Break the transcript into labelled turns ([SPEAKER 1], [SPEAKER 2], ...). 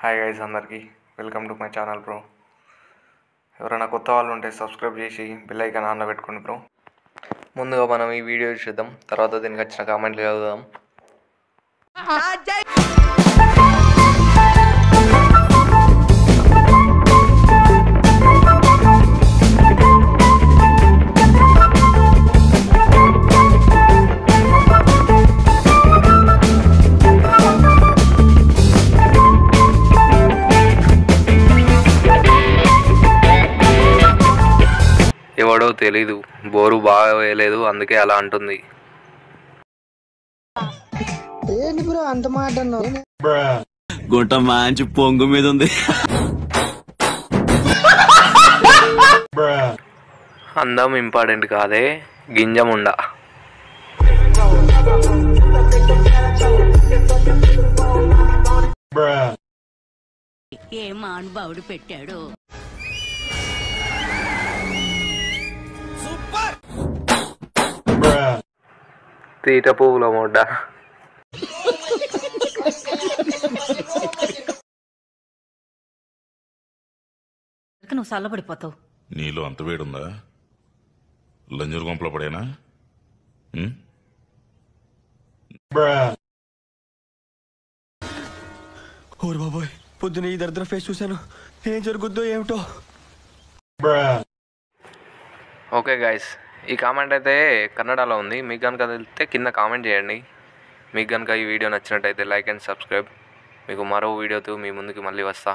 [SPEAKER 1] Hi guys అందరికీ welcome to my channel bro. ఎవరైనా కొత్త వాళ్ళు ఉంటే సబ్స్క్రైబ్ చేసి బెల్ ఐకాన్ ఆన్లో పెట్టుకోండి బ్రో. ముందుగా మనం ఈ వీడియో చూద్దాం, తర్వాత దీనికి వచ్చిన కామెంట్లు చదువుదాం. ఎవడో తెలీదు, బోరు బాగా వేయలేదు, అందుకే అలా అంటుంది.
[SPEAKER 2] గుంట మంచి పొంగు మీద ఉంది.
[SPEAKER 1] అందం ఇంపార్టెంట్ కాదే, గింజముండ.
[SPEAKER 3] ఏ మానుభావుడు పెట్టాడు.
[SPEAKER 1] తీట పువ్వుల మొడ్డ.
[SPEAKER 3] నువ్వు చల్లబడిపోతావు.
[SPEAKER 4] నీలో అంత వేడుందా? లంజూరు గుంపలో పడేనా?
[SPEAKER 2] ఓరు బాబోయ్, పొద్దున ఈ దరిద్ర ఫేస్ చూశాను. ఏం జరుగుద్దో ఏమిటో.
[SPEAKER 1] ఓకే గైస్, ఈ కామెంట్ అయితే కన్నడలో ఉంది. మీకు కనుక తెలిస్తే కింద కామెంట్ చేయండి. మీకు కనుక ఈ వీడియో నచ్చినట్టయితే లైక్ అండ్ సబ్స్క్రైబ్. మీకు మరో వీడియోతో మీ ముందుకు మళ్ళీ వస్తా.